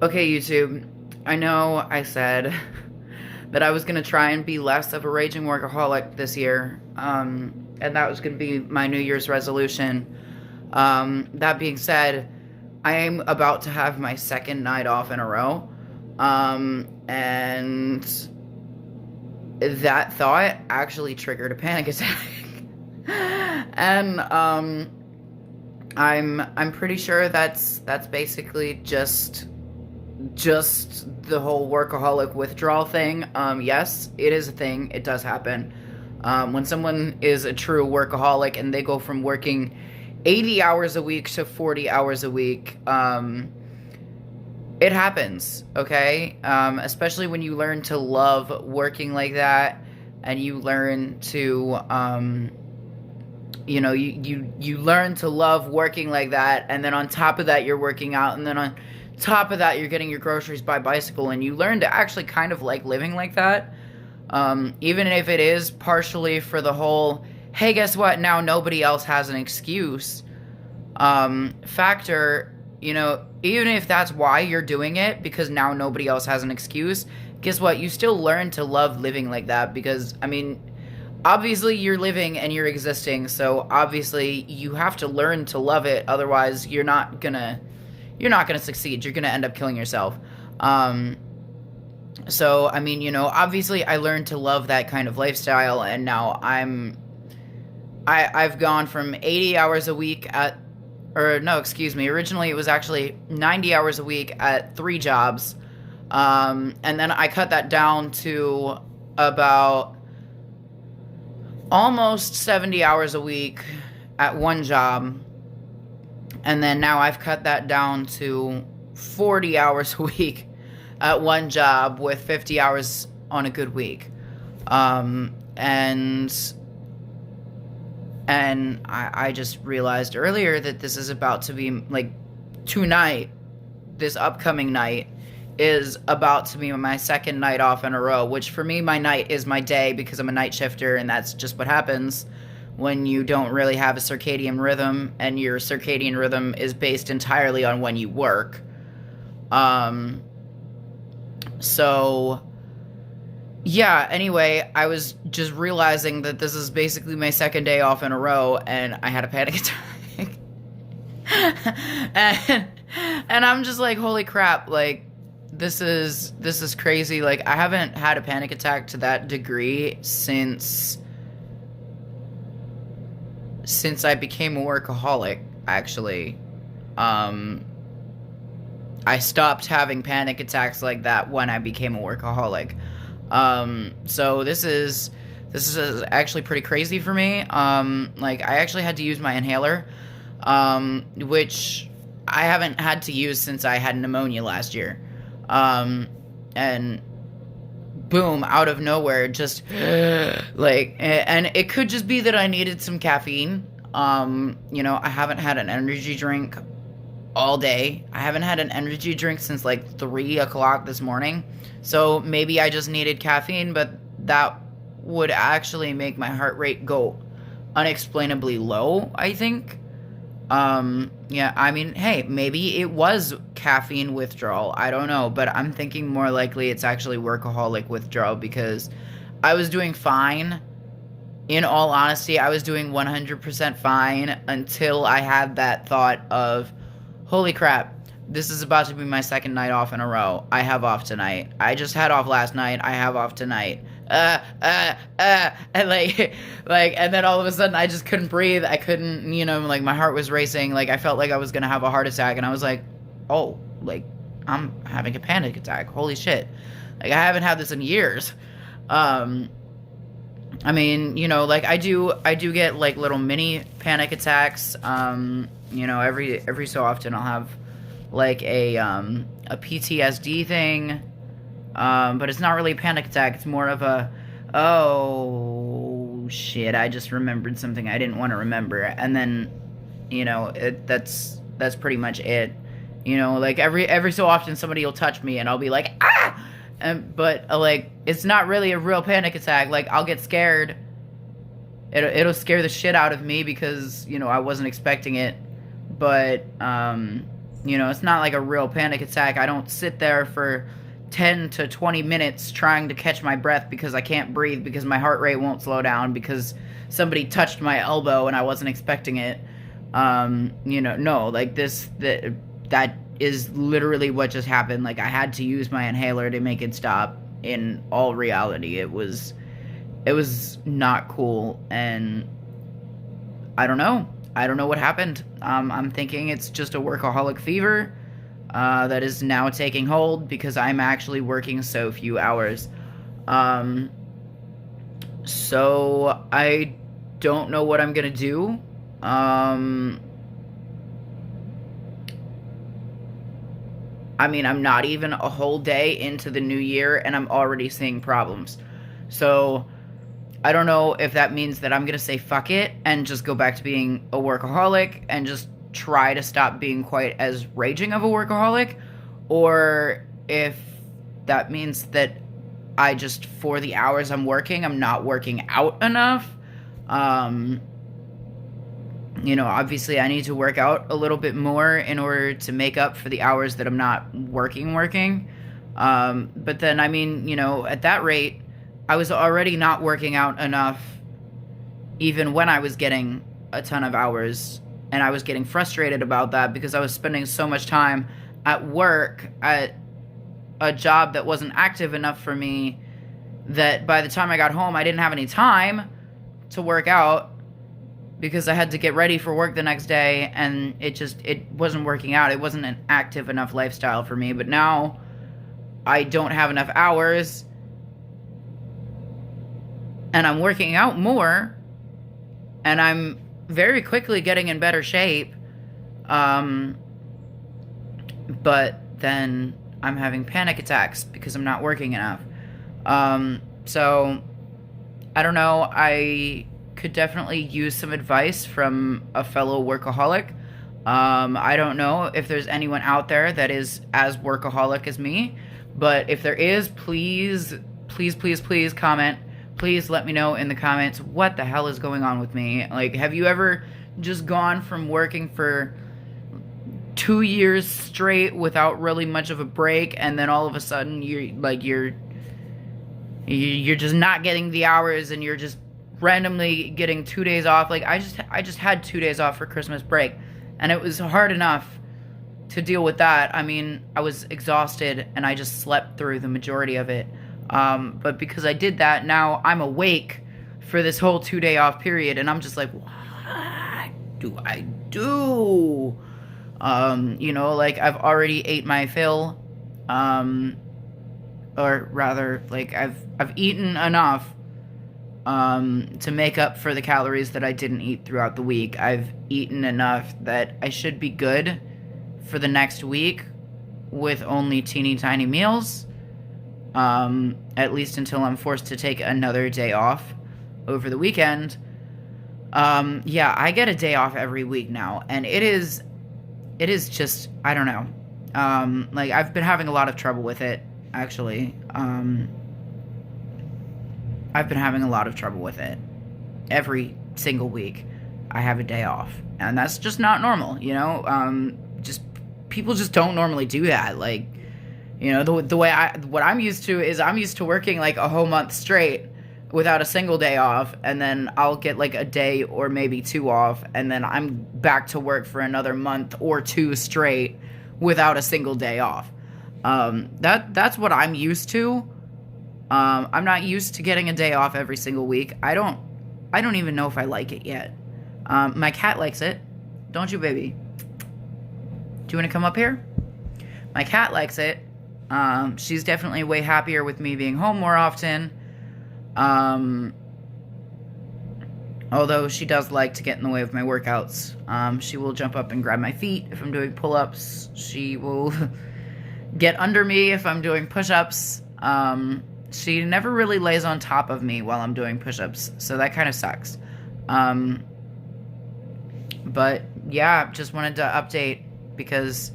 Okay, YouTube, I know I said that I was going to try and be less of a raging workaholic this year, and that was going to be my New Year's resolution. That being said, I am about to have my second night off in a row, and that thought actually triggered a panic attack. And I'm pretty sure that's basically just the whole workaholic withdrawal thing. Yes, it is a thing. It does happen. When someone is a true workaholic and they go from working 80 hours a week to 40 hours a week, it happens, okay? Especially when you learn to love working like that, and you learn to, you learn to love working like that, and then on top of that, you're working out, and then on top of that, you're getting your groceries by bicycle, and you learn to actually kind of like living like that, even if it is partially for the whole, hey, guess what, now nobody else has an excuse, factor. Even if that's why you're doing it, because now nobody else has an excuse, guess what, you still learn to love living like that, because, obviously you're living and you're existing, so obviously you have to learn to love it, otherwise you're not gonna succeed. You're gonna end up killing yourself. So obviously I learned to love that kind of lifestyle, and now I've gone from 80 hours a week originally it was actually 90 hours a week at 3 jobs, and then I cut that down to about almost 70 hours a week at 1 job, and then now I've cut that down to 40 hours a week at 1 job with 50 hours on a good week. And I just realized earlier that this is about to be, like, tonight, this upcoming night, is about to be my second night off in a row, which for me, my night is my day because I'm a night shifter, and that's just what happens when you don't really have a circadian rhythm, and your circadian rhythm is based entirely on when you work. So yeah, anyway, I was just realizing that this is basically my second day off in a row, and I had a panic attack. and I'm just like, holy crap, like, this is crazy. Like, I haven't had a panic attack to that degree since I became a workaholic, actually. I stopped having panic attacks like that when I became a workaholic. So this is actually pretty crazy for me. Like, I actually had to use my inhaler, which I haven't had to use since I had pneumonia last year. And boom, out of nowhere, just like, and it could just be that I needed some caffeine. I haven't had an energy drink all day. I haven't had an energy drink since like 3 o'clock this morning. So maybe I just needed caffeine, but that would actually make my heart rate go unexplainably low, I think. Hey, maybe it was caffeine withdrawal. I don't know, but I'm thinking more likely it's actually workaholic withdrawal, because I was doing fine. In all honesty, I was doing 100% fine until I had that thought of, holy crap, this is about to be my second night off in a row. I have off tonight. I just had off last night. I have off tonight. And and then all of a sudden I just couldn't breathe. I couldn't, like, my heart was racing. Like, I felt like I was gonna have a heart attack, and I was like, oh, like, I'm having a panic attack. Holy shit. Like, I haven't had this in years. Like, I do get, like, little mini panic attacks. Every so often I'll have, like, a PTSD thing, but it's not really a panic attack. It's more of a, oh shit, I just remembered something I didn't want to remember, and then, that's pretty much it. Like, every so often somebody will touch me, and I'll be like, ah, but like, it's not really a real panic attack. Like, I'll get scared. It'll scare the shit out of me because, I wasn't expecting it. But You know, it's not like a real panic attack. I don't sit there for 10 to 20 minutes trying to catch my breath because I can't breathe, because my heart rate won't slow down, because somebody touched my elbow and I wasn't expecting it. You know, no, like that is literally what just happened. Like, I had to use my inhaler to make it stop. In all reality, it was not cool, and I don't know what happened. I'm thinking it's just a workaholic fever that is now taking hold because I'm actually working so few hours. So I don't know what I'm gonna do. I mean, I'm not even a whole day into the new year and I'm already seeing problems. So I don't know if that means that I'm going to say fuck it and just go back to being a workaholic and just try to stop being quite as raging of a workaholic, or if that means that I just, for the hours I'm working, I'm not working out enough. You know, obviously I need to work out a little bit more in order to make up for the hours that I'm not working. But then, I mean, you know, at that rate, I was already not working out enough even when I was getting a ton of hours, and I was getting frustrated about that because I was spending so much time at work at a job that wasn't active enough for me, that by the time I got home, I didn't have any time to work out because I had to get ready for work the next day, and it wasn't working out. It wasn't an active enough lifestyle for me. But now I don't have enough hours, and I'm working out more, and I'm very quickly getting in better shape. But then I'm having panic attacks because I'm not working enough. So I don't know. I could definitely use some advice from a fellow workaholic. I don't know if there's anyone out there that is as workaholic as me, but if there is, please comment. Please let me know in the comments what the hell is going on with me. Like, have you ever just gone from working for 2 years straight without really much of a break, and then all of a sudden you're just not getting the hours, and you're just randomly getting 2 days off? Like, I just had 2 days off for Christmas break, and it was hard enough to deal with that. I mean, I was exhausted and I just slept through the majority of it. But because I did that, now I'm awake for this whole 2 day off period, and I'm just like, what do I do? You know, like, I've already ate my fill, or rather, like, I've eaten enough to make up for the calories that I didn't eat throughout the week. I've eaten enough that I should be good for the next week with only teeny tiny meals, at least until I'm forced to take another day off over the weekend. Yeah, I get a day off every week now, and it is just, I don't know. Like, I've been having a lot of trouble with it, actually. I've been having a lot of trouble with it. Every single week, I have a day off, and that's just not normal, you know? People just don't normally do that. Like, you know, the way what I'm used to is I'm used to working like a whole month straight without a single day off, and then I'll get like a day or maybe two off, and then I'm back to work for another month or two straight without a single day off. That's what I'm used to. I'm not used to getting a day off every single week. I don't even know if I like it yet. My cat likes it. Don't you, baby? Do you want to come up here? My cat likes it. She's definitely way happier with me being home more often. Although she does like to get in the way of my workouts. She will jump up and grab my feet if I'm doing pull-ups. She will get under me if I'm doing push-ups. She never really lays on top of me while I'm doing push-ups, so that kind of sucks. But yeah, just wanted to update because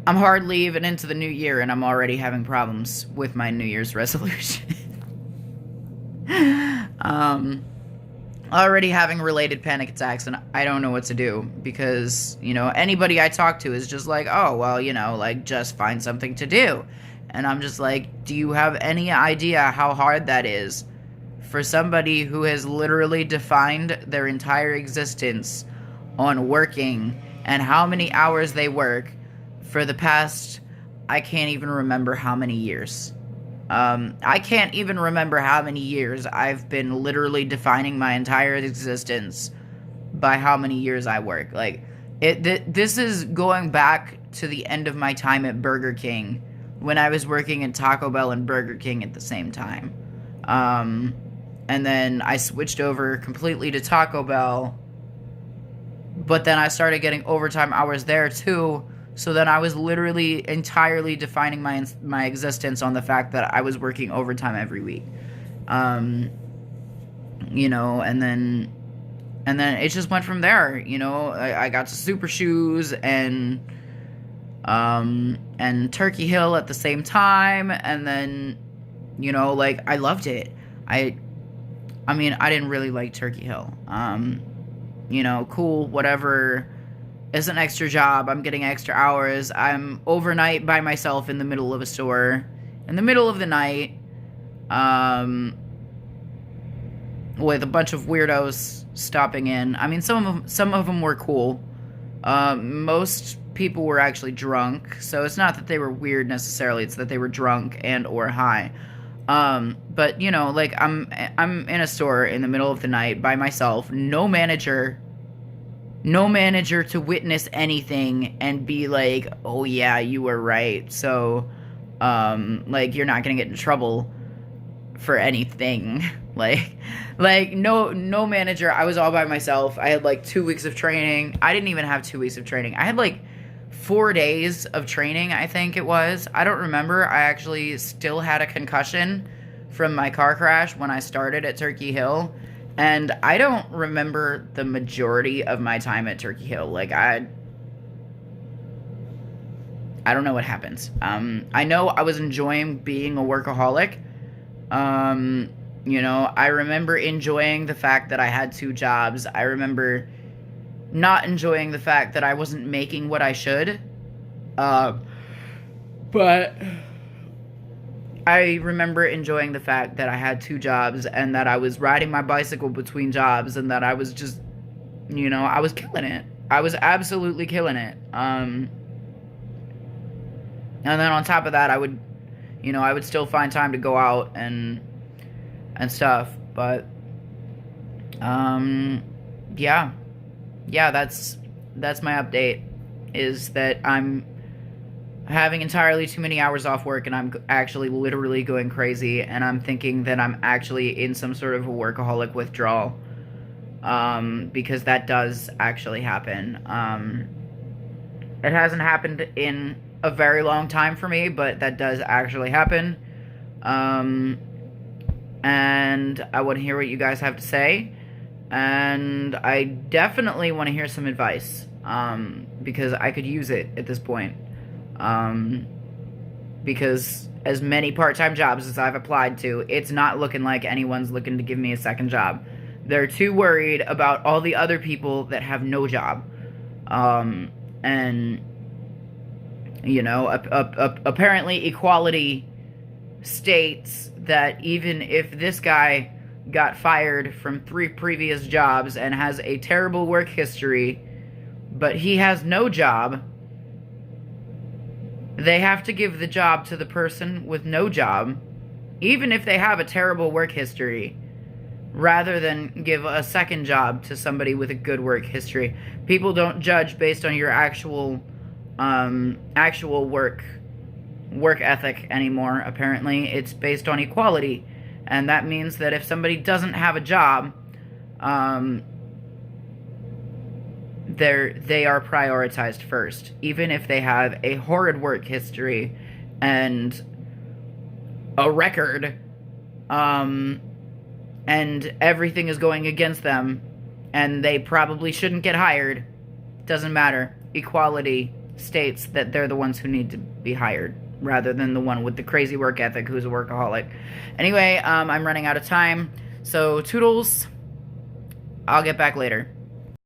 I'm hardly even into the new year and I'm already having problems with my New Year's resolution. already having related panic attacks, and I don't know what to do because, anybody I talk to is just like, oh, well, like, just find something to do. And I'm just like, do you have any idea how hard that is for somebody who has literally defined their entire existence on working and how many hours they work for the past, I can't even remember how many years. I can't even remember how many years I've been literally defining my entire existence by how many years I work. Like, this is going back to the end of my time at Burger King when I was working at Taco Bell and Burger King at the same time. And then I switched over completely to Taco Bell, but then I started getting overtime hours there too. So then I was literally entirely defining my existence on the fact that I was working overtime every week. And then it just went from there. I got to Super Shoes and Turkey Hill at the same time, and then, like, I loved it. I mean, I didn't really like Turkey Hill. Cool, whatever. It's an extra job. I'm getting extra hours. I'm overnight by myself in the middle of a store, in the middle of the night, with a bunch of weirdos stopping in. I mean, some of them were cool. Most people were actually drunk, so it's not that they were weird necessarily. It's that they were drunk and or high. But like, I'm in a store in the middle of the night by myself, no manager to witness anything and be like, oh yeah, you were right. So, like, you're not gonna get in trouble for anything. like no manager. I was all by myself. I had like 2 weeks of training. I didn't even have 2 weeks of training. I had like 4 days of training, I think it was. I don't remember. I actually still had a concussion from my car crash when I started at Turkey Hill. And I don't remember the majority of my time at Turkey Hill. Like, I don't know what happens. I know I was enjoying being a workaholic. I remember enjoying the fact that I had 2 jobs. I remember not enjoying the fact that I wasn't making what I should. But I remember enjoying the fact that I had 2 jobs and that I was riding my bicycle between jobs and that I was just, I was killing it. I was absolutely killing it. And then on top of that, I would still find time to go out and stuff. But, yeah, that's my update, is that I'm having entirely too many hours off work, and I'm actually literally going crazy, and I'm thinking that I'm actually in some sort of a workaholic withdrawal, because that does actually happen. It hasn't happened in a very long time for me, but that does actually happen, and I want to hear what you guys have to say, and I definitely want to hear some advice, because I could use it at this point. Because as many part-time jobs as I've applied to, it's not looking like anyone's looking to give me a second job. They're too worried about all the other people that have no job. And, apparently equality states that even if this guy got fired from 3 previous jobs and has a terrible work history, but he has no job, they have to give the job to the person with no job, even if they have a terrible work history, rather than give a second job to somebody with a good work history. People don't judge based on your actual work ethic anymore, apparently. It's based on equality, and that means that if somebody doesn't have a job, they are prioritized first, even if they have a horrid work history and a record, and everything is going against them, and they probably shouldn't get hired. Doesn't matter. Equality states that they're the ones who need to be hired, rather than the one with the crazy work ethic who's a workaholic. Anyway, I'm running out of time, so toodles. I'll get back later.